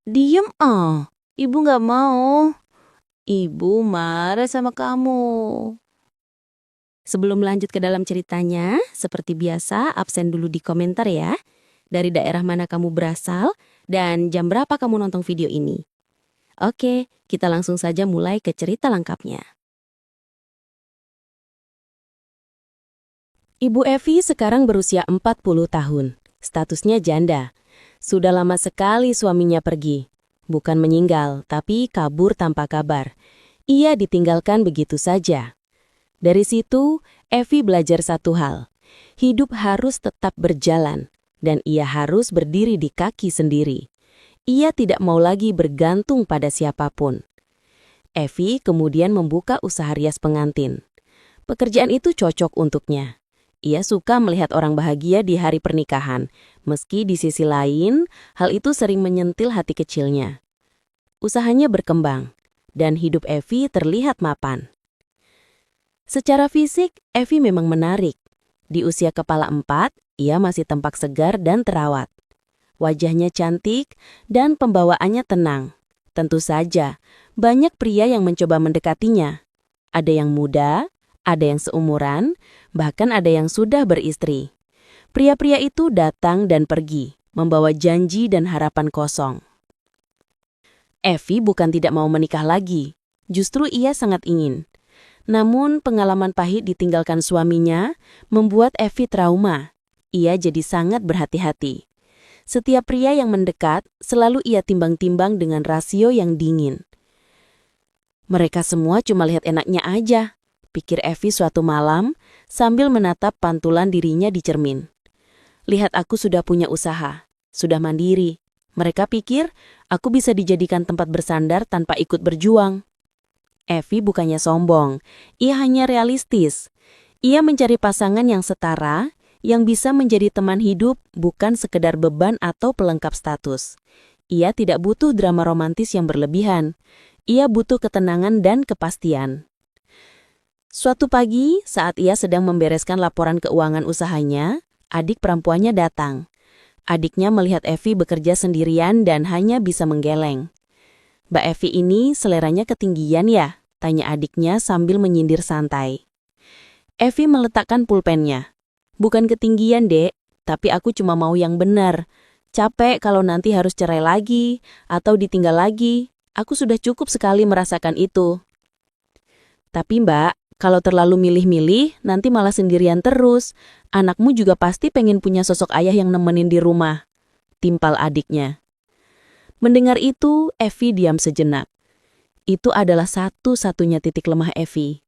Diem ibu nggak mau. Ibu marah sama kamu. Sebelum lanjut ke dalam ceritanya, seperti biasa absen dulu di komentar ya. Dari daerah mana kamu berasal dan jam berapa kamu nonton video ini. Oke, kita langsung saja mulai ke cerita lengkapnya. Ibu Evi sekarang berusia 40 tahun. Statusnya janda. Sudah lama sekali suaminya pergi. Bukan meninggal, tapi kabur tanpa kabar. Ia ditinggalkan begitu saja. Dari situ, Evi belajar satu hal. Hidup harus tetap berjalan, dan ia harus berdiri di kaki sendiri. Ia tidak mau lagi bergantung pada siapapun. Evi kemudian membuka usaha rias pengantin. Pekerjaan itu cocok untuknya. Ia suka melihat orang bahagia di hari pernikahan, meski di sisi lain, hal itu sering menyentil hati kecilnya. Usahanya berkembang, dan hidup Evi terlihat mapan. Secara fisik, Evi memang menarik. Di usia kepala 4, ia masih tampak segar dan terawat. Wajahnya cantik dan pembawaannya tenang. Tentu saja, banyak pria yang mencoba mendekatinya. Ada yang muda, ada yang seumuran, bahkan ada yang sudah beristri. Pria-pria itu datang dan pergi, membawa janji dan harapan kosong. Evi bukan tidak mau menikah lagi, justru ia sangat ingin. Namun pengalaman pahit ditinggalkan suaminya membuat Evi trauma. Ia jadi sangat berhati-hati. Setiap pria yang mendekat selalu ia timbang-timbang dengan rasio yang dingin. Mereka semua cuma lihat enaknya aja, pikir Evi suatu malam sambil menatap pantulan dirinya di cermin. Lihat aku sudah punya usaha, sudah mandiri. Mereka pikir aku bisa dijadikan tempat bersandar tanpa ikut berjuang. Evi bukannya sombong, ia hanya realistis. Ia mencari pasangan yang setara, yang bisa menjadi teman hidup, bukan sekedar beban atau pelengkap status. Ia tidak butuh drama romantis yang berlebihan. Ia butuh ketenangan dan kepastian. Suatu pagi, saat ia sedang membereskan laporan keuangan usahanya, adik perempuannya datang. Adiknya melihat Evi bekerja sendirian dan hanya bisa menggeleng. Mbak Evi ini seleranya ketinggian ya? Tanya adiknya sambil menyindir santai. Evi meletakkan pulpennya. Bukan ketinggian, Dek, tapi aku cuma mau yang benar. Capek kalau nanti harus cerai lagi atau ditinggal lagi. Aku sudah cukup sekali merasakan itu. Tapi Mbak, kalau terlalu milih-milih, nanti malah sendirian terus. Anakmu juga pasti pengen punya sosok ayah yang nemenin di rumah. Timpal adiknya. Mendengar itu, Evi diam sejenak. Itu adalah satu-satunya titik lemah Evi.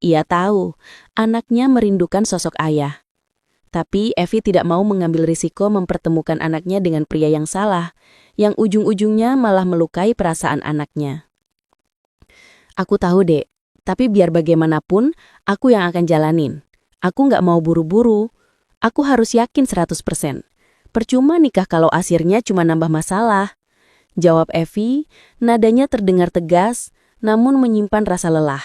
Ia tahu, anaknya merindukan sosok ayah. Tapi Evi tidak mau mengambil risiko mempertemukan anaknya dengan pria yang salah, yang ujung-ujungnya malah melukai perasaan anaknya. Aku tahu, Dek, tapi biar bagaimanapun, aku yang akan jalanin. Aku nggak mau buru-buru. Aku harus yakin 100%. Percuma nikah kalau akhirnya cuma nambah masalah. Jawab Evi, nadanya terdengar tegas, namun menyimpan rasa lelah.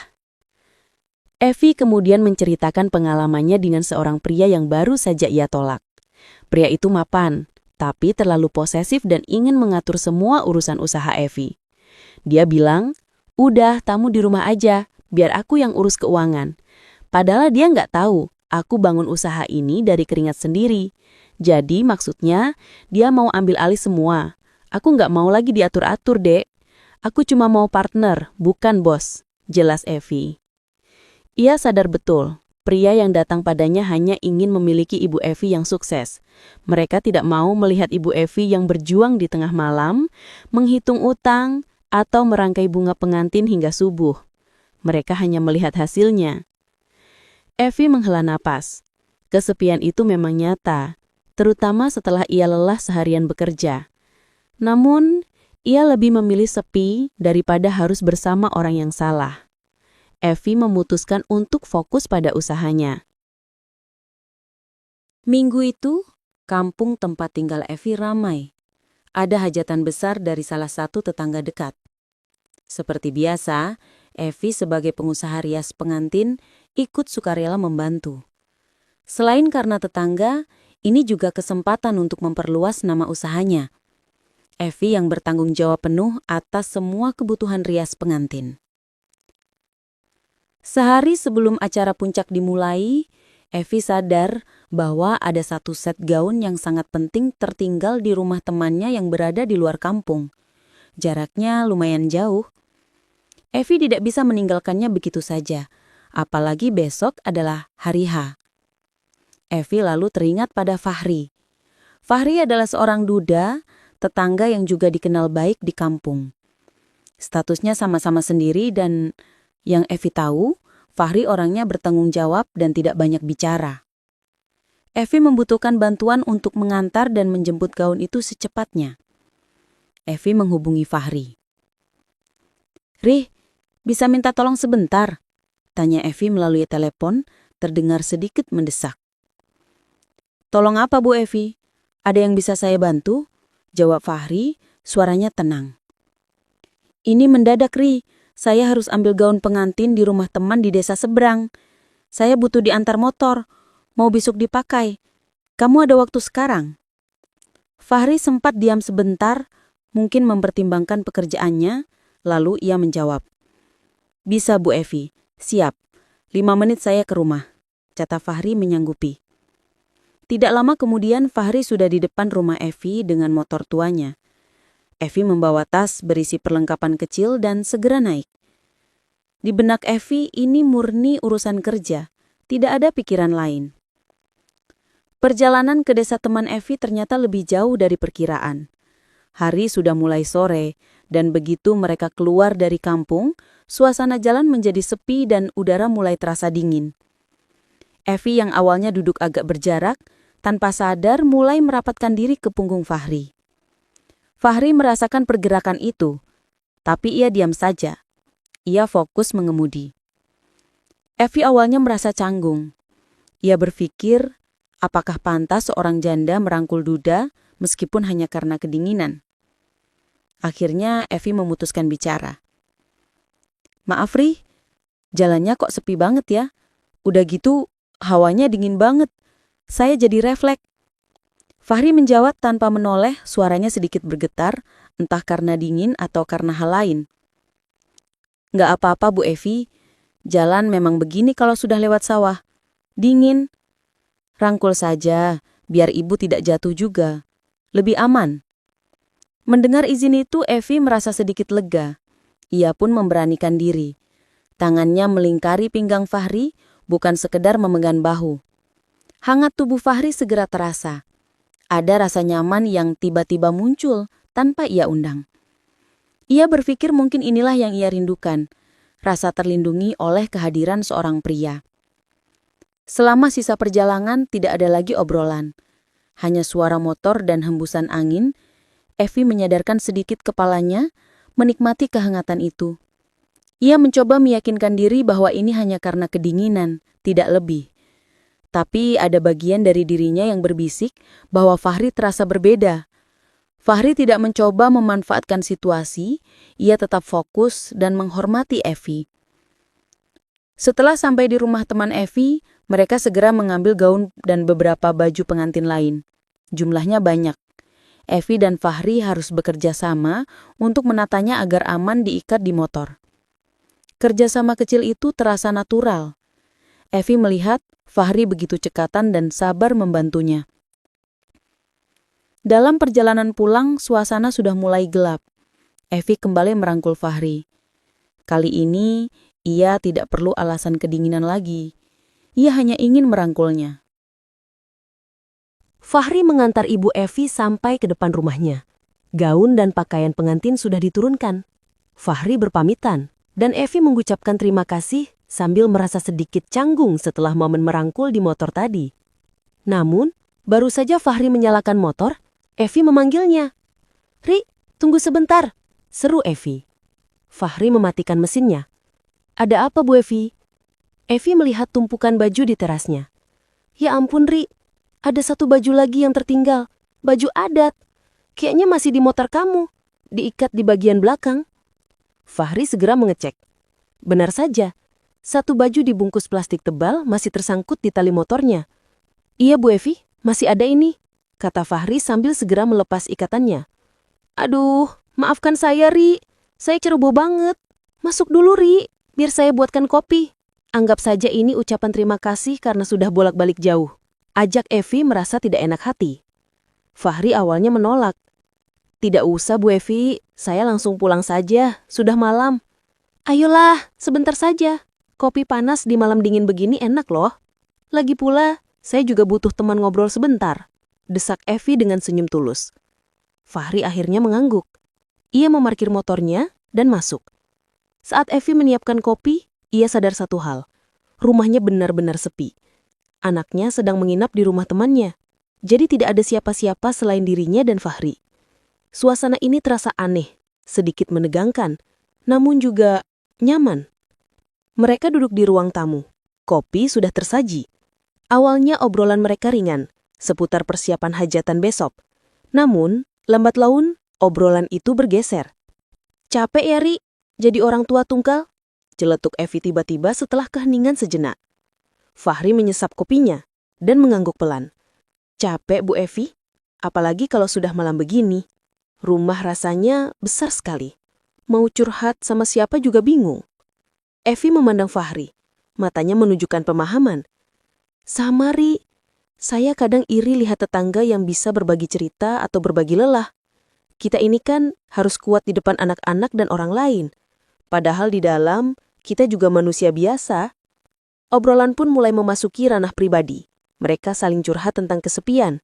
Evi kemudian menceritakan pengalamannya dengan seorang pria yang baru saja ia tolak. Pria itu mapan, tapi terlalu posesif dan ingin mengatur semua urusan usaha Evi. Dia bilang, udah tamu di rumah aja, biar aku yang urus keuangan. Padahal dia nggak tahu, aku bangun usaha ini dari keringat sendiri. Jadi maksudnya, dia mau ambil alih semua. Aku nggak mau lagi diatur-atur, Dek. Aku cuma mau partner, bukan bos, jelas Evi. Ia sadar betul, pria yang datang padanya hanya ingin memiliki Ibu Evi yang sukses. Mereka tidak mau melihat Ibu Evi yang berjuang di tengah malam, menghitung utang, atau merangkai bunga pengantin hingga subuh. Mereka hanya melihat hasilnya. Evi menghela napas. Kesepian itu memang nyata, terutama setelah ia lelah seharian bekerja. Namun, ia lebih memilih sepi daripada harus bersama orang yang salah. Evi memutuskan untuk fokus pada usahanya. Minggu itu, kampung tempat tinggal Evi ramai. Ada hajatan besar dari salah satu tetangga dekat. Seperti biasa, Evi sebagai pengusaha rias pengantin ikut sukarela membantu. Selain karena tetangga, ini juga kesempatan untuk memperluas nama usahanya. Evi yang bertanggung jawab penuh atas semua kebutuhan rias pengantin. Sehari sebelum acara puncak dimulai, Evi sadar bahwa ada satu set gaun yang sangat penting tertinggal di rumah temannya yang berada di luar kampung. Jaraknya lumayan jauh. Evi tidak bisa meninggalkannya begitu saja, apalagi besok adalah hari H. Evi lalu teringat pada Fahri. Fahri adalah seorang duda, tetangga yang juga dikenal baik di kampung. Statusnya sama-sama sendiri dan yang Evi tahu, Fahri orangnya bertanggung jawab dan tidak banyak bicara. Evi membutuhkan bantuan untuk mengantar dan menjemput gaun itu secepatnya. Evi menghubungi Fahri. "Rih, bisa minta tolong sebentar?" tanya Evi melalui telepon, terdengar sedikit mendesak. "Tolong apa, Bu Evi? Ada yang bisa saya bantu?" jawab Fahri, suaranya tenang. "Ini mendadak, Ri. Saya harus ambil gaun pengantin di rumah teman di desa seberang. Saya butuh diantar motor. Mau besok dipakai. Kamu ada waktu sekarang?" Fahri sempat diam sebentar, mungkin mempertimbangkan pekerjaannya, lalu ia menjawab. "Bisa, Bu Evi. Siap. 5 menit saya ke rumah," kata Fahri menyanggupi. Tidak lama kemudian Fahri sudah di depan rumah Evi dengan motor tuanya. Evi membawa tas berisi perlengkapan kecil dan segera naik. Di benak Evi ini murni urusan kerja, tidak ada pikiran lain. Perjalanan ke desa teman Evi ternyata lebih jauh dari perkiraan. Hari sudah mulai sore, dan begitu mereka keluar dari kampung, suasana jalan menjadi sepi dan udara mulai terasa dingin. Evi yang awalnya duduk agak berjarak, tanpa sadar mulai merapatkan diri ke punggung Fahri. Fahri merasakan pergerakan itu, tapi ia diam saja. Ia fokus mengemudi. Evi awalnya merasa canggung. Ia berpikir, apakah pantas seorang janda merangkul duda meskipun hanya karena kedinginan? Akhirnya Evi memutuskan bicara. "Maaf Ri, jalannya kok sepi banget ya? Udah gitu, hawanya dingin banget. Saya jadi refleks." Fahri menjawab tanpa menoleh, suaranya sedikit bergetar, entah karena dingin atau karena hal lain. "Nggak apa-apa Bu Evi, jalan memang begini kalau sudah lewat sawah. Dingin. Rangkul saja, biar ibu tidak jatuh juga. Lebih aman." Mendengar izin itu, Evi merasa sedikit lega. Ia pun memberanikan diri. Tangannya melingkari pinggang Fahri, bukan sekedar memegang bahu. Hangat tubuh Fahri segera terasa. Ada rasa nyaman yang tiba-tiba muncul tanpa ia undang. Ia berpikir mungkin inilah yang ia rindukan, rasa terlindungi oleh kehadiran seorang pria. Selama sisa perjalanan tidak ada lagi obrolan. Hanya suara motor dan hembusan angin. Evi menyadarkan sedikit kepalanya, menikmati kehangatan itu. Ia mencoba meyakinkan diri bahwa ini hanya karena kedinginan, tidak lebih. Tapi ada bagian dari dirinya yang berbisik bahwa Fahri terasa berbeda. Fahri tidak mencoba memanfaatkan situasi, ia tetap fokus dan menghormati Evi. Setelah sampai di rumah teman Evi, mereka segera mengambil gaun dan beberapa baju pengantin lain. Jumlahnya banyak. Evi dan Fahri harus bekerja sama untuk menatanya agar aman diikat di motor. Kerjasama kecil itu terasa natural. Evi melihat Fahri begitu cekatan dan sabar membantunya. Dalam perjalanan pulang, suasana sudah mulai gelap. Evi kembali merangkul Fahri. Kali ini, ia tidak perlu alasan kedinginan lagi. Ia hanya ingin merangkulnya. Fahri mengantar ibu Evi sampai ke depan rumahnya. Gaun dan pakaian pengantin sudah diturunkan. Fahri berpamitan, dan Evi mengucapkan terima kasih sambil merasa sedikit canggung setelah momen merangkul di motor tadi. Namun, baru saja Fahri menyalakan motor, Evi memanggilnya. "Ri, tunggu sebentar," seru Evi. Fahri mematikan mesinnya. "Ada apa Bu Evi?" Evi melihat tumpukan baju di terasnya. "Ya ampun Ri, ada satu baju lagi yang tertinggal, baju adat. Kayaknya masih di motor kamu, diikat di bagian belakang." Fahri segera mengecek. Benar saja. Satu baju dibungkus plastik tebal masih tersangkut di tali motornya. "Iya Bu Evi, masih ada ini," kata Fahri sambil segera melepas ikatannya. Aduh, maafkan saya, Ri. Saya ceroboh banget. Masuk dulu, Ri. Biar saya buatkan kopi. Anggap saja ini ucapan terima kasih karena sudah bolak-balik jauh. Ajak Evi merasa tidak enak hati. Fahri awalnya menolak. Tidak usah, Bu Evi. Saya langsung pulang saja. Sudah malam. Ayolah, sebentar saja. Kopi panas di malam dingin begini enak loh. Lagi pula, saya juga butuh teman ngobrol sebentar. Desak Evi dengan senyum tulus. Fahri akhirnya mengangguk. Ia memarkir motornya dan masuk. Saat Evi menyiapkan kopi, ia sadar satu hal. Rumahnya benar-benar sepi. Anaknya sedang menginap di rumah temannya. Jadi tidak ada siapa-siapa selain dirinya dan Fahri. Suasana ini terasa aneh, sedikit menegangkan, namun juga nyaman. Mereka duduk di ruang tamu. Kopi sudah tersaji. Awalnya obrolan mereka ringan, seputar persiapan hajatan besok. Namun, lambat laun, obrolan itu bergeser. Capek ya, Ri? Jadi orang tua tunggal? Celetuk Evi tiba-tiba setelah keheningan sejenak. Fahri menyesap kopinya dan mengangguk pelan. Capek, Bu Evi? Apalagi kalau sudah malam begini. Rumah rasanya besar sekali. Mau curhat sama siapa juga bingung. Evi memandang Fahri. Matanya menunjukkan pemahaman. Sama, Ri. Saya kadang iri lihat tetangga yang bisa berbagi cerita atau berbagi lelah. Kita ini kan harus kuat di depan anak-anak dan orang lain. Padahal di dalam, kita juga manusia biasa. Obrolan pun mulai memasuki ranah pribadi. Mereka saling curhat tentang kesepian.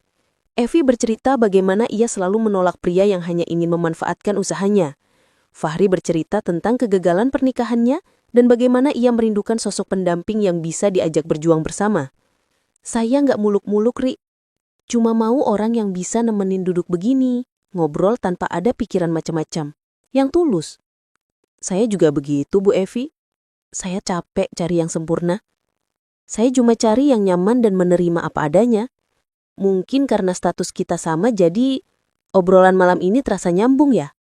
Evi bercerita bagaimana ia selalu menolak pria yang hanya ingin memanfaatkan usahanya. Fahri bercerita tentang kegagalan pernikahannya dan bagaimana ia merindukan sosok pendamping yang bisa diajak berjuang bersama. Saya nggak muluk-muluk, Ri. Cuma mau orang yang bisa nemenin duduk begini, ngobrol tanpa ada pikiran macam-macam. Yang tulus. Saya juga begitu, Bu Evi. Saya capek cari yang sempurna. Saya cuma cari yang nyaman dan menerima apa adanya. Mungkin karena status kita sama, jadi obrolan malam ini terasa nyambung ya.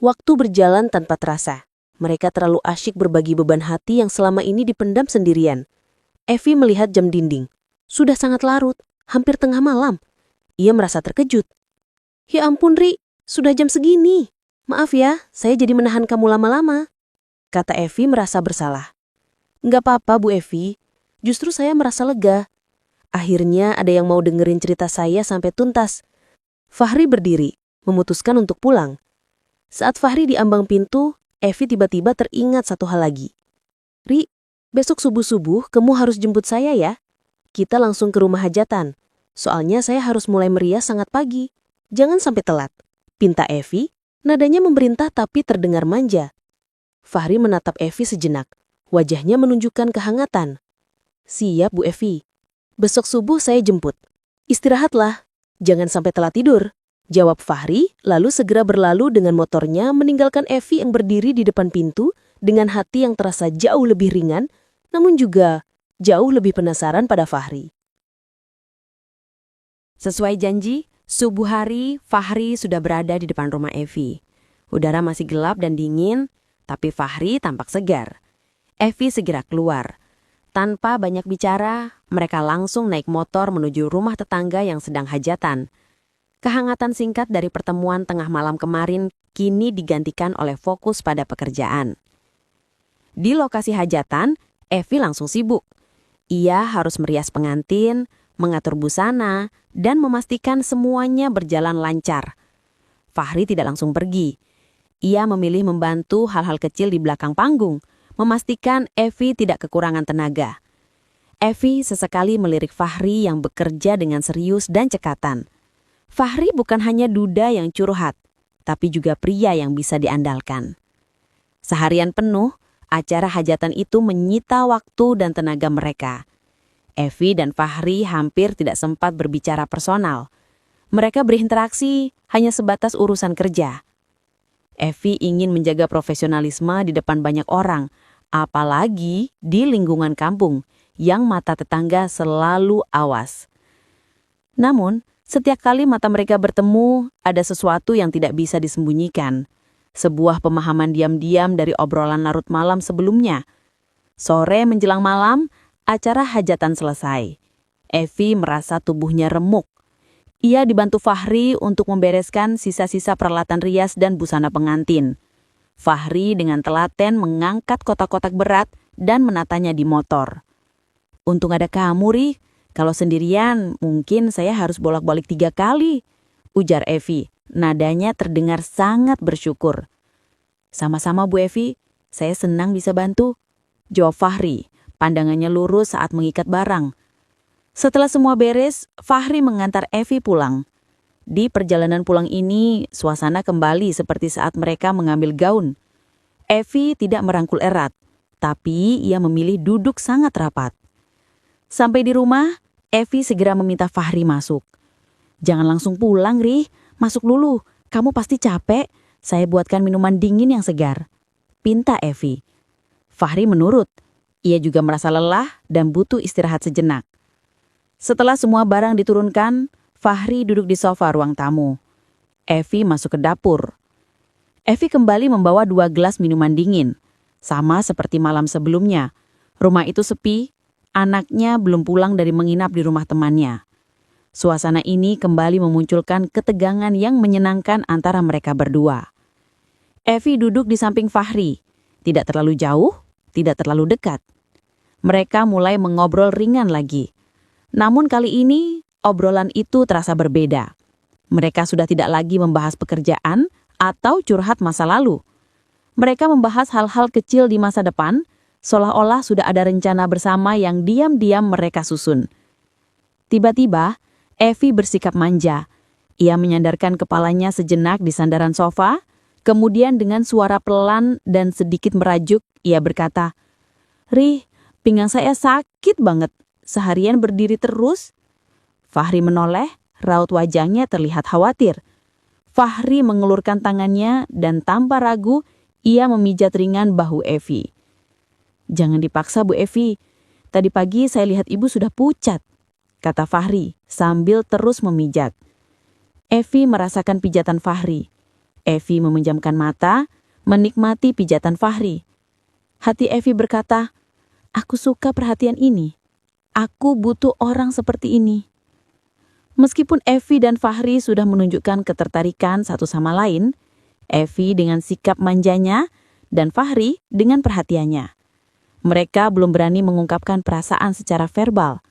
Waktu berjalan tanpa terasa. Mereka terlalu asyik berbagi beban hati yang selama ini dipendam sendirian. Evi melihat jam dinding. Sudah sangat larut, hampir tengah malam. Ia merasa terkejut. Ya ampun, Ri, sudah jam segini. Maaf ya, saya jadi menahan kamu lama-lama. Kata Evi merasa bersalah. Nggak apa-apa, Bu Evi. Justru saya merasa lega. Akhirnya ada yang mau dengerin cerita saya sampai tuntas. Fahri berdiri, memutuskan untuk pulang. Saat Fahri di ambang pintu, Evi tiba-tiba teringat satu hal lagi. Ri, besok subuh-subuh kamu harus jemput saya ya. Kita langsung ke rumah hajatan. Soalnya saya harus mulai merias sangat pagi. Jangan sampai telat. Pinta Evi, nadanya memerintah tapi terdengar manja. Fahri menatap Evi sejenak. Wajahnya menunjukkan kehangatan. Siap, Bu Evi. Besok subuh saya jemput. Istirahatlah. Jangan sampai telat tidur. Jawab Fahri, lalu segera berlalu dengan motornya meninggalkan Evi yang berdiri di depan pintu dengan hati yang terasa jauh lebih ringan, namun juga jauh lebih penasaran pada Fahri. Sesuai janji, subuh hari Fahri sudah berada di depan rumah Evi. Udara masih gelap dan dingin, tapi Fahri tampak segar. Evi segera keluar. Tanpa banyak bicara, mereka langsung naik motor menuju rumah tetangga yang sedang hajatan. Kehangatan singkat dari pertemuan tengah malam kemarin kini digantikan oleh fokus pada pekerjaan. Di lokasi hajatan, Evi langsung sibuk. Ia harus merias pengantin, mengatur busana, dan memastikan semuanya berjalan lancar. Fahri tidak langsung pergi. Ia memilih membantu hal-hal kecil di belakang panggung, memastikan Evi tidak kekurangan tenaga. Evi sesekali melirik Fahri yang bekerja dengan serius dan cekatan. Fahri bukan hanya duda yang curhat, tapi juga pria yang bisa diandalkan. Seharian penuh, acara hajatan itu menyita waktu dan tenaga mereka. Evi dan Fahri hampir tidak sempat berbicara personal. Mereka berinteraksi hanya sebatas urusan kerja. Evi ingin menjaga profesionalisme di depan banyak orang, apalagi di lingkungan kampung yang mata tetangga selalu awas. Namun, setiap kali mata mereka bertemu, ada sesuatu yang tidak bisa disembunyikan. Sebuah pemahaman diam-diam dari obrolan larut malam sebelumnya. Sore menjelang malam, acara hajatan selesai. Evi merasa tubuhnya remuk. Ia dibantu Fahri untuk membereskan sisa-sisa peralatan rias dan busana pengantin. Fahri dengan telaten mengangkat kotak-kotak berat dan menatanya di motor. Untung ada kamu, Ri. Kalau sendirian, mungkin saya harus bolak-balik 3 kali, ujar Evi. Nadanya terdengar sangat bersyukur. Sama-sama Bu Evi, saya senang bisa bantu, jawab Fahri. Pandangannya lurus saat mengikat barang. Setelah semua beres, Fahri mengantar Evi pulang. Di perjalanan pulang ini, suasana kembali seperti saat mereka mengambil gaun. Evi tidak merangkul erat, tapi ia memilih duduk sangat rapat. Sampai di rumah, Evi segera meminta Fahri masuk. Jangan langsung pulang, Ri. Masuk dulu. Kamu pasti capek. Saya buatkan minuman dingin yang segar, pinta Evi. Fahri menurut. Ia juga merasa lelah dan butuh istirahat sejenak. Setelah semua barang diturunkan, Fahri duduk di sofa ruang tamu. Evi masuk ke dapur. Evi kembali membawa 2 gelas minuman dingin. Sama seperti malam sebelumnya. Rumah itu sepi, anaknya belum pulang dari menginap di rumah temannya. Suasana ini kembali memunculkan ketegangan yang menyenangkan antara mereka berdua. Evi duduk di samping Fahri. Tidak terlalu jauh, tidak terlalu dekat. Mereka mulai mengobrol ringan lagi. Namun kali ini, obrolan itu terasa berbeda. Mereka sudah tidak lagi membahas pekerjaan atau curhat masa lalu. Mereka membahas hal-hal kecil di masa depan, seolah-olah sudah ada rencana bersama yang diam-diam mereka susun. Tiba-tiba, Evi bersikap manja. Ia menyandarkan kepalanya sejenak di sandaran sofa, kemudian dengan suara pelan dan sedikit merajuk, ia berkata, "Ri, pinggang saya sakit banget. Seharian berdiri terus." Fahri menoleh, raut wajahnya terlihat khawatir. Fahri mengelurkan tangannya dan tanpa ragu, ia memijat ringan bahu Evi. "Jangan dipaksa, Bu Evi. Tadi pagi saya lihat ibu sudah pucat," kata Fahri sambil terus memijat. Evi merasakan pijatan Fahri. Evi memejamkan mata, menikmati pijatan Fahri. Hati Evi berkata, "Aku suka perhatian ini. Aku butuh orang seperti ini." Meskipun Evi dan Fahri sudah menunjukkan ketertarikan satu sama lain, Evi dengan sikap manjanya dan Fahri dengan perhatiannya. Mereka belum berani mengungkapkan perasaan secara verbal.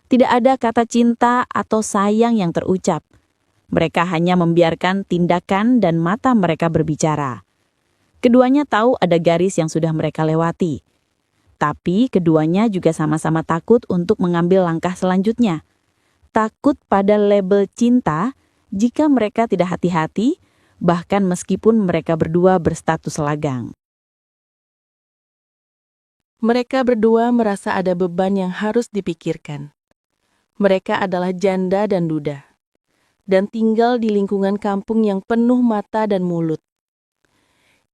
Tidak ada kata cinta atau sayang yang terucap. Mereka hanya membiarkan tindakan dan mata mereka berbicara. Keduanya tahu ada garis yang sudah mereka lewati. Tapi keduanya juga sama-sama takut untuk mengambil langkah selanjutnya. Takut pada label cinta jika mereka tidak hati-hati, bahkan meskipun mereka berdua berstatus lagang. Mereka berdua merasa ada beban yang harus dipikirkan. Mereka adalah janda dan duda, dan tinggal di lingkungan kampung yang penuh mata dan mulut.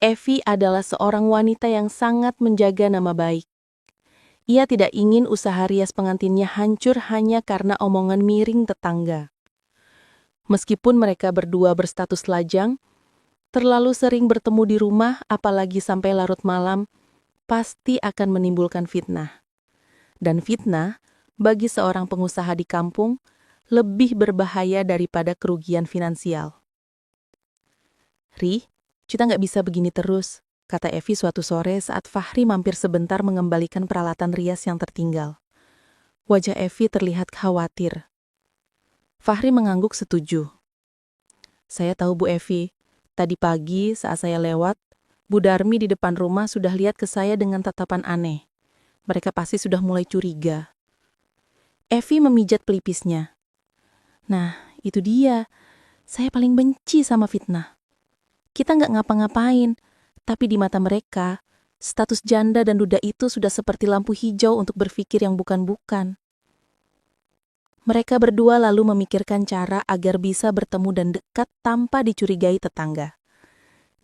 Evi adalah seorang wanita yang sangat menjaga nama baik. Ia tidak ingin usaha rias pengantinnya hancur hanya karena omongan miring tetangga. Meskipun mereka berdua berstatus lajang, terlalu sering bertemu di rumah, apalagi sampai larut malam, pasti akan menimbulkan fitnah. Dan fitnah, bagi seorang pengusaha di kampung, lebih berbahaya daripada kerugian finansial. "Ri, kita nggak bisa begini terus," kata Evi suatu sore saat Fahri mampir sebentar mengembalikan peralatan rias yang tertinggal. Wajah Evi terlihat khawatir. Fahri mengangguk setuju. "Saya tahu Bu Evi, tadi pagi saat saya lewat, Bu Darmi di depan rumah sudah lihat ke saya dengan tatapan aneh. Mereka pasti sudah mulai curiga." Evi memijat pelipisnya. "Nah, itu dia. Saya paling benci sama fitnah. Kita nggak ngapa-ngapain, tapi di mata mereka, status janda dan duda itu sudah seperti lampu hijau untuk berpikir yang bukan-bukan." Mereka berdua lalu memikirkan cara agar bisa bertemu dan dekat tanpa dicurigai tetangga.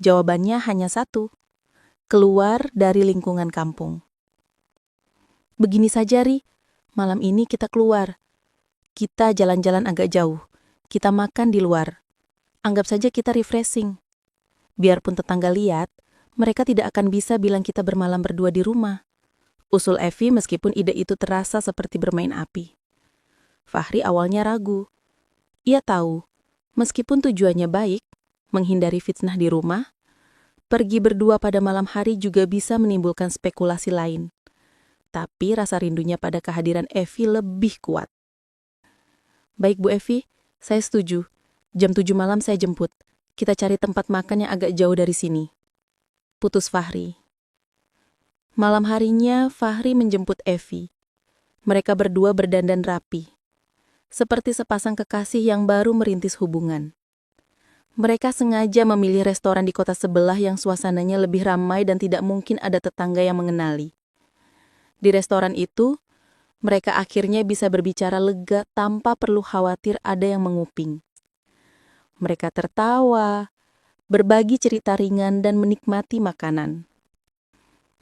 Jawabannya hanya satu, keluar dari lingkungan kampung. "Begini saja, Ri, malam ini kita keluar. Kita jalan-jalan agak jauh. Kita makan di luar. Anggap saja kita refreshing. Biarpun tetangga lihat, mereka tidak akan bisa bilang kita bermalam berdua di rumah," usul Evi meskipun ide itu terasa seperti bermain api. Fahri awalnya ragu. Ia tahu, meskipun tujuannya baik, menghindari fitnah di rumah, pergi berdua pada malam hari juga bisa menimbulkan spekulasi lain. Tapi rasa rindunya pada kehadiran Evi lebih kuat. Baik Bu Evi, saya setuju. Jam 7 malam saya jemput. Kita cari tempat makan yang agak jauh dari sini. Putus Fahri. Malam harinya, Fahri menjemput Evi. Mereka berdua berdandan rapi. Seperti sepasang kekasih yang baru merintis hubungan. Mereka sengaja memilih restoran di kota sebelah yang suasananya lebih ramai dan tidak mungkin ada tetangga yang mengenali. Di restoran itu, mereka akhirnya bisa berbicara lega tanpa perlu khawatir ada yang menguping. Mereka tertawa, berbagi cerita ringan dan menikmati makanan.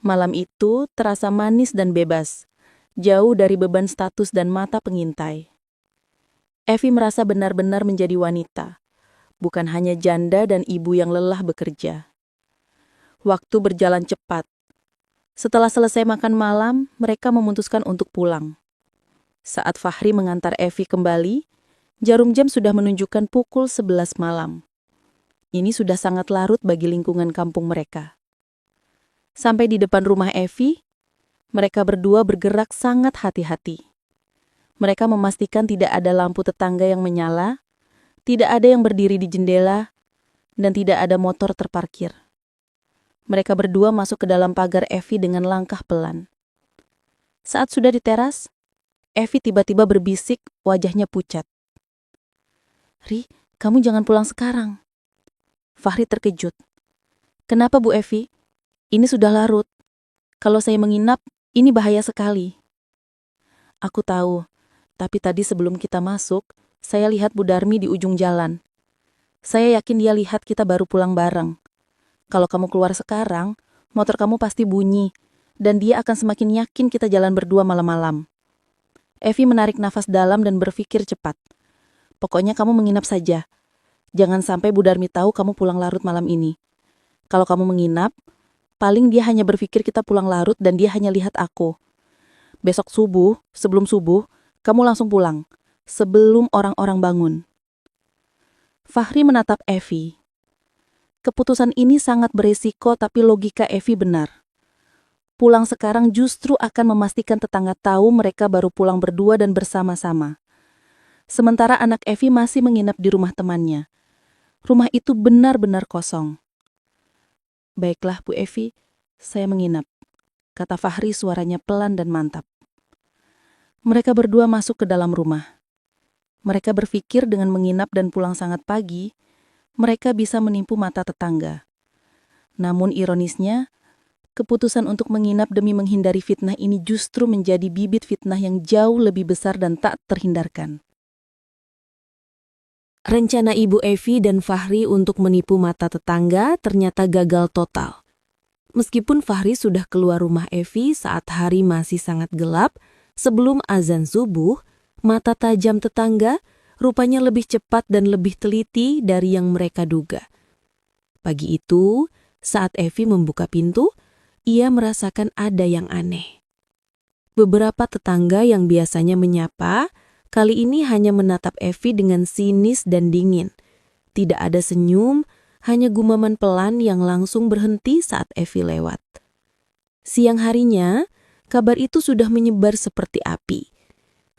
Malam itu terasa manis dan bebas, jauh dari beban status dan mata pengintai. Evi merasa benar-benar menjadi wanita, bukan hanya janda dan ibu yang lelah bekerja. Waktu berjalan cepat. Setelah selesai makan malam, mereka memutuskan untuk pulang. Saat Fahri mengantar Evi kembali, jarum jam sudah menunjukkan pukul 11 malam. Ini sudah sangat larut bagi lingkungan kampung mereka. Sampai di depan rumah Evi, mereka berdua bergerak sangat hati-hati. Mereka memastikan tidak ada lampu tetangga yang menyala, tidak ada yang berdiri di jendela, dan tidak ada motor terparkir. Mereka berdua masuk ke dalam pagar Evi dengan langkah pelan. Saat sudah di teras, Evi tiba-tiba berbisik, wajahnya pucat. "Ri, kamu jangan pulang sekarang." Fahri terkejut. "Kenapa Bu Evi? Ini sudah larut. Kalau saya menginap, ini bahaya sekali." "Aku tahu, tapi tadi sebelum kita masuk, saya lihat Bu Darmi di ujung jalan. Saya yakin dia lihat kita baru pulang bareng. Kalau kamu keluar sekarang, motor kamu pasti bunyi, dan dia akan semakin yakin kita jalan berdua malam-malam." Evi menarik nafas dalam dan berpikir cepat. "Pokoknya kamu menginap saja. Jangan sampai Bu Darmi tahu kamu pulang larut malam ini. Kalau kamu menginap, paling dia hanya berpikir kita pulang larut dan dia hanya lihat aku. Besok subuh, sebelum subuh, kamu langsung pulang, sebelum orang-orang bangun." Fahri menatap Evi. Keputusan ini sangat beresiko, tapi logika Evi benar. Pulang sekarang justru akan memastikan tetangga tahu mereka baru pulang berdua dan bersama-sama. Sementara anak Evi masih menginap di rumah temannya. Rumah itu benar-benar kosong. "Baiklah Bu Evi, saya menginap," kata Fahri suaranya pelan dan mantap. Mereka berdua masuk ke dalam rumah. Mereka berpikir dengan menginap dan pulang sangat pagi, mereka bisa menipu mata tetangga. Namun ironisnya, keputusan untuk menginap demi menghindari fitnah ini justru menjadi bibit fitnah yang jauh lebih besar dan tak terhindarkan. Rencana Ibu Evi dan Fahri untuk menipu mata tetangga ternyata gagal total. Meskipun Fahri sudah keluar rumah Evi saat hari masih sangat gelap, sebelum azan subuh, mata tajam tetangga rupanya lebih cepat dan lebih teliti dari yang mereka duga. Pagi itu, saat Evi membuka pintu, ia merasakan ada yang aneh. Beberapa tetangga yang biasanya menyapa, kali ini hanya menatap Evi dengan sinis dan dingin. Tidak ada senyum, hanya gumaman pelan yang langsung berhenti saat Evi lewat. Siang harinya, kabar itu sudah menyebar seperti api.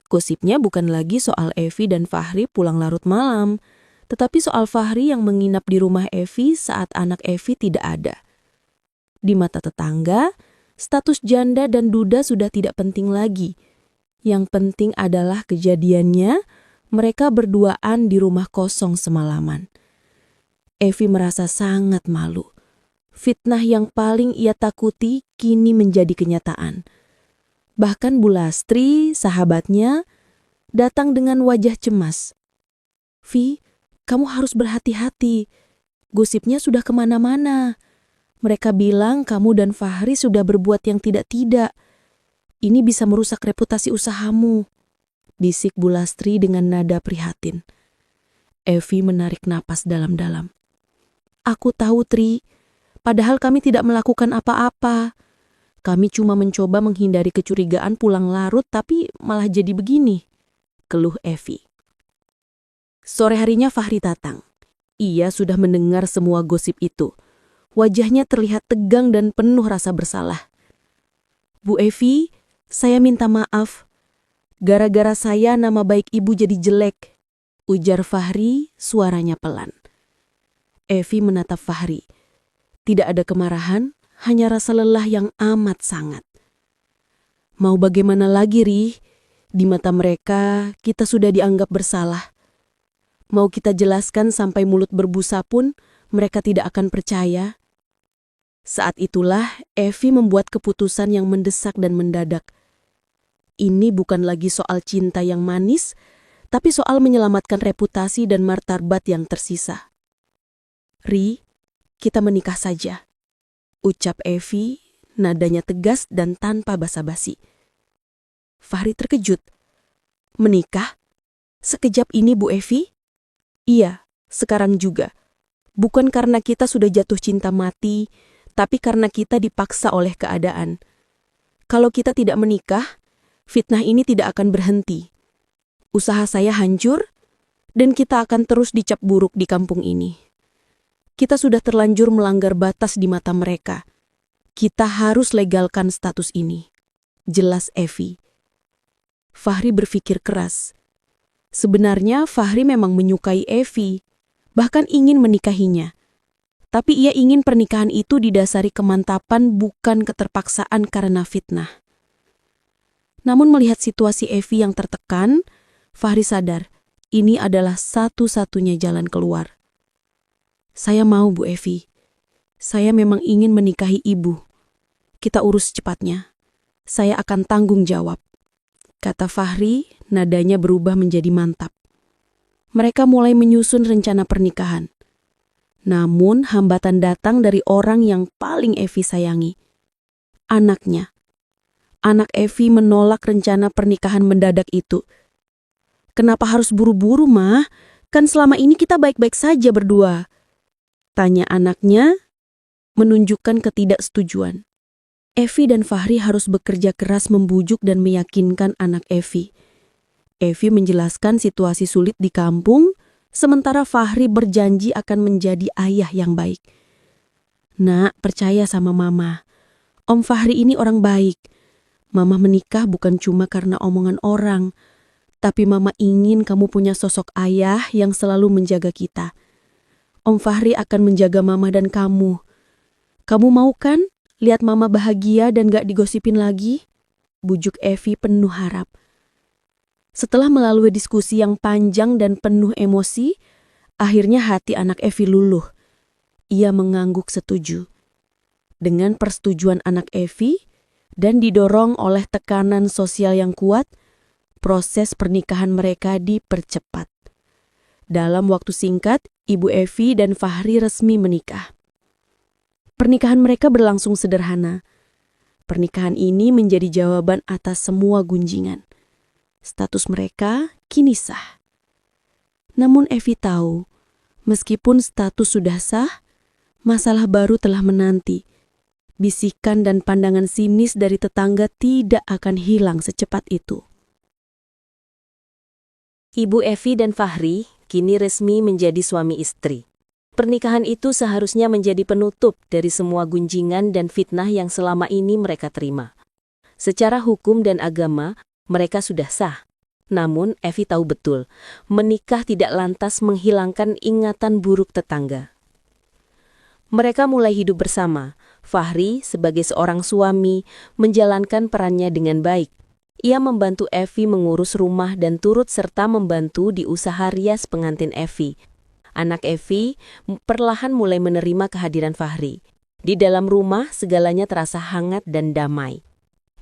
Gosipnya bukan lagi soal Evi dan Fahri pulang larut malam, tetapi soal Fahri yang menginap di rumah Evi saat anak Evi tidak ada. Di mata tetangga, status janda dan duda sudah tidak penting lagi. Yang penting adalah kejadiannya, mereka berduaan di rumah kosong semalaman. Evi merasa sangat malu. Fitnah yang paling ia takuti kini menjadi kenyataan. Bahkan Bu Lastri, sahabatnya, datang dengan wajah cemas. "Vi, kamu harus berhati-hati. Gosipnya sudah kemana-mana. Mereka bilang kamu dan Fahri sudah berbuat yang tidak-tidak. Ini bisa merusak reputasi usahamu," bisik Bu Lastri dengan nada prihatin. Evi menarik napas dalam-dalam. "Aku tahu, Tri. Padahal kami tidak melakukan apa-apa. Kami cuma mencoba menghindari kecurigaan pulang larut, tapi malah jadi begini," keluh Evi. Sore harinya Fahri datang. Ia sudah mendengar semua gosip itu. Wajahnya terlihat tegang dan penuh rasa bersalah. Bu Evi, saya minta maaf. Gara-gara saya nama baik ibu jadi jelek, ujar Fahri, suaranya pelan. Evi menatap Fahri. Tidak ada kemarahan, hanya rasa lelah yang amat sangat. Mau bagaimana lagi, Ri? Di mata mereka, kita sudah dianggap bersalah. Mau kita jelaskan sampai mulut berbusa pun, mereka tidak akan percaya. Saat itulah Evi membuat keputusan yang mendesak dan mendadak. Ini bukan lagi soal cinta yang manis, tapi soal menyelamatkan reputasi dan martabat yang tersisa. Ri, kita menikah saja, ucap Evi, nadanya tegas dan tanpa basa-basi. Fahri terkejut. Menikah? Sekejap ini, Bu Evi? Iya, sekarang juga. Bukan karena kita sudah jatuh cinta mati, tapi karena kita dipaksa oleh keadaan. Kalau kita tidak menikah, fitnah ini tidak akan berhenti. Usaha saya hancur, dan kita akan terus dicap buruk di kampung ini. Kita sudah terlanjur melanggar batas di mata mereka. Kita harus legalkan status ini. Jelas Evi. Fahri berpikir keras. Sebenarnya Fahri memang menyukai Evi, bahkan ingin menikahinya. Tapi ia ingin pernikahan itu didasari kemantapan bukan keterpaksaan karena fitnah. Namun melihat situasi Evi yang tertekan, Fahri sadar ini adalah satu-satunya jalan keluar. Saya mau, Bu Evi. Saya memang ingin menikahi ibu. Kita urus cepatnya. Saya akan tanggung jawab. Kata Fahri, nadanya berubah menjadi mantap. Mereka mulai menyusun rencana pernikahan. Namun hambatan datang dari orang yang paling Evi sayangi. Anaknya. Anak Evi menolak rencana pernikahan mendadak itu. Kenapa harus buru-buru, Ma? Kan selama ini kita baik-baik saja berdua. Tanya anaknya, menunjukkan ketidaksetujuan. Evi dan Fahri harus bekerja keras membujuk dan meyakinkan anak Evi. Evi menjelaskan situasi sulit di kampung, sementara Fahri berjanji akan menjadi ayah yang baik. Nak, percaya sama Mama. Om Fahri ini orang baik. Mama menikah bukan cuma karena omongan orang, tapi Mama ingin kamu punya sosok ayah yang selalu menjaga kita. Om Fahri akan menjaga Mama dan kamu. Kamu mau kan lihat Mama bahagia dan gak digosipin lagi? Bujuk Evi penuh harap. Setelah melalui diskusi yang panjang dan penuh emosi, akhirnya hati anak Evi luluh. Ia mengangguk setuju. Dengan persetujuan anak Evi dan didorong oleh tekanan sosial yang kuat, proses pernikahan mereka dipercepat. Dalam waktu singkat, Ibu Evi dan Fahri resmi menikah. Pernikahan mereka berlangsung sederhana. Pernikahan ini menjadi jawaban atas semua gunjingan. Status mereka kini sah. Namun Evi tahu, meskipun status sudah sah, masalah baru telah menanti. Bisikan dan pandangan sinis dari tetangga tidak akan hilang secepat itu. Ibu Evi dan Fahri kini resmi menjadi suami istri. Pernikahan itu seharusnya menjadi penutup dari semua gunjingan dan fitnah yang selama ini mereka terima. Secara hukum dan agama, mereka sudah sah. Namun, Evi tahu betul, menikah tidak lantas menghilangkan ingatan buruk tetangga. Mereka mulai hidup bersama. Fahri, sebagai seorang suami, menjalankan perannya dengan baik. Ia membantu Evi mengurus rumah dan turut serta membantu di usaha rias pengantin Evi. Anak Evi perlahan mulai menerima kehadiran Fahri. Di dalam rumah, segalanya terasa hangat dan damai.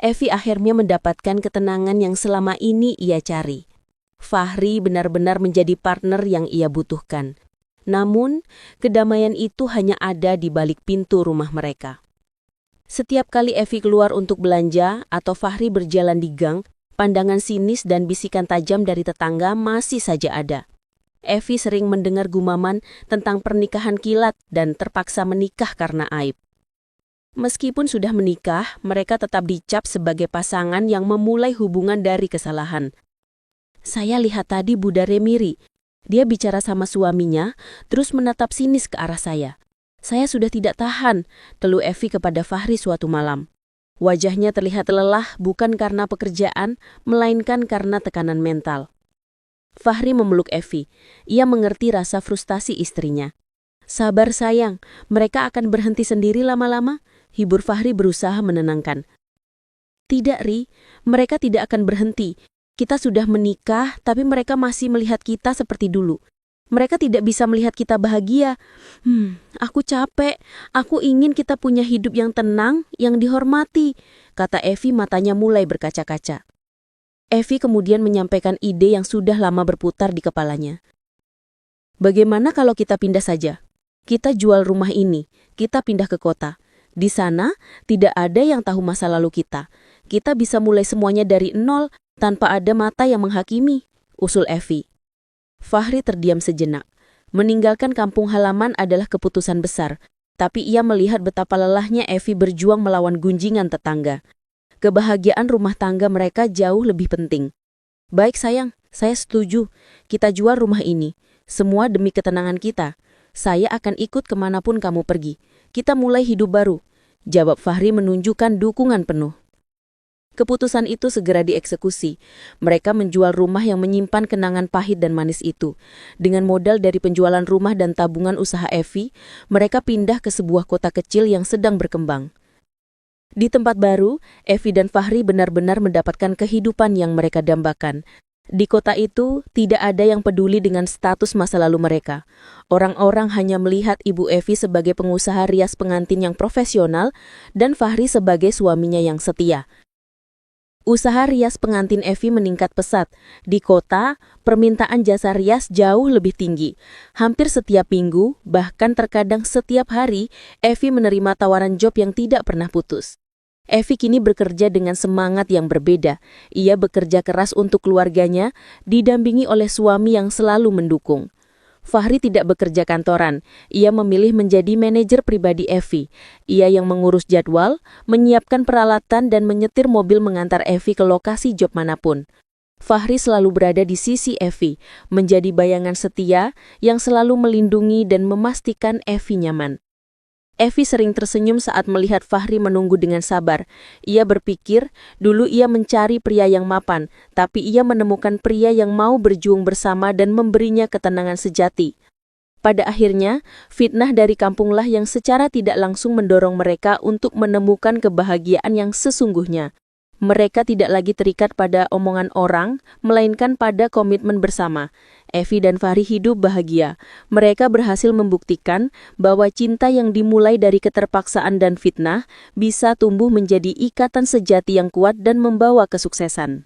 Evi akhirnya mendapatkan ketenangan yang selama ini ia cari. Fahri benar-benar menjadi partner yang ia butuhkan. Namun, kedamaian itu hanya ada di balik pintu rumah mereka. Setiap kali Evi keluar untuk belanja atau Fahri berjalan di gang, pandangan sinis dan bisikan tajam dari tetangga masih saja ada. Evi sering mendengar gumaman tentang pernikahan kilat dan terpaksa menikah karena aib. Meskipun sudah menikah, mereka tetap dicap sebagai pasangan yang memulai hubungan dari kesalahan. Saya lihat tadi Bunda Remiri. Dia bicara sama suaminya, terus menatap sinis ke arah saya. Saya sudah tidak tahan, teluh Evi kepada Fahri suatu malam. Wajahnya terlihat lelah bukan karena pekerjaan, melainkan karena tekanan mental. Fahri memeluk Evi. Ia mengerti rasa frustasi istrinya. Sabar sayang, mereka akan berhenti sendiri lama-lama, hibur Fahri berusaha menenangkan. Tidak, Ri, mereka tidak akan berhenti. Kita sudah menikah, tapi mereka masih melihat kita seperti dulu. Mereka tidak bisa melihat kita bahagia. Aku capek. Aku ingin kita punya hidup yang tenang, yang dihormati, kata Evi matanya mulai berkaca-kaca. Evi kemudian menyampaikan ide yang sudah lama berputar di kepalanya. Bagaimana kalau kita pindah saja? Kita jual rumah ini, kita pindah ke kota. Di sana, tidak ada yang tahu masa lalu kita. Kita bisa mulai semuanya dari nol, tanpa ada mata yang menghakimi, usul Evi. Fahri terdiam sejenak. Meninggalkan kampung halaman adalah keputusan besar, tapi ia melihat betapa lelahnya Evi berjuang melawan gunjingan tetangga. Kebahagiaan rumah tangga mereka jauh lebih penting. Baik sayang, saya setuju. Kita jual rumah ini. Semua demi ketenangan kita. Saya akan ikut kemanapun kamu pergi. Kita mulai hidup baru. Jawab Fahri menunjukkan dukungan penuh. Keputusan itu segera dieksekusi. Mereka menjual rumah yang menyimpan kenangan pahit dan manis itu. Dengan modal dari penjualan rumah dan tabungan usaha Evi, mereka pindah ke sebuah kota kecil yang sedang berkembang. Di tempat baru, Evi dan Fahri benar-benar mendapatkan kehidupan yang mereka dambakan. Di kota itu, tidak ada yang peduli dengan status masa lalu mereka. Orang-orang hanya melihat Ibu Evi sebagai pengusaha rias pengantin yang profesional dan Fahri sebagai suaminya yang setia. Usaha rias pengantin Evi meningkat pesat. Di kota, permintaan jasa rias jauh lebih tinggi. Hampir setiap minggu, bahkan terkadang setiap hari, Evi menerima tawaran job yang tidak pernah putus. Evi kini bekerja dengan semangat yang berbeda. Ia bekerja keras untuk keluarganya, didampingi oleh suami yang selalu mendukung. Fahri tidak bekerja kantoran. Ia memilih menjadi manajer pribadi Evi. Ia yang mengurus jadwal, menyiapkan peralatan dan menyetir mobil mengantar Evi ke lokasi job manapun. Fahri selalu berada di sisi Evi, menjadi bayangan setia yang selalu melindungi dan memastikan Evi nyaman. Evi sering tersenyum saat melihat Fahri menunggu dengan sabar. Ia berpikir, dulu ia mencari pria yang mapan, tapi ia menemukan pria yang mau berjuang bersama dan memberinya ketenangan sejati. Pada akhirnya, fitnah dari kampunglah yang secara tidak langsung mendorong mereka untuk menemukan kebahagiaan yang sesungguhnya. Mereka tidak lagi terikat pada omongan orang, melainkan pada komitmen bersama. Evi dan Fahri hidup bahagia. Mereka berhasil membuktikan bahwa cinta yang dimulai dari keterpaksaan dan fitnah bisa tumbuh menjadi ikatan sejati yang kuat dan membawa kesuksesan.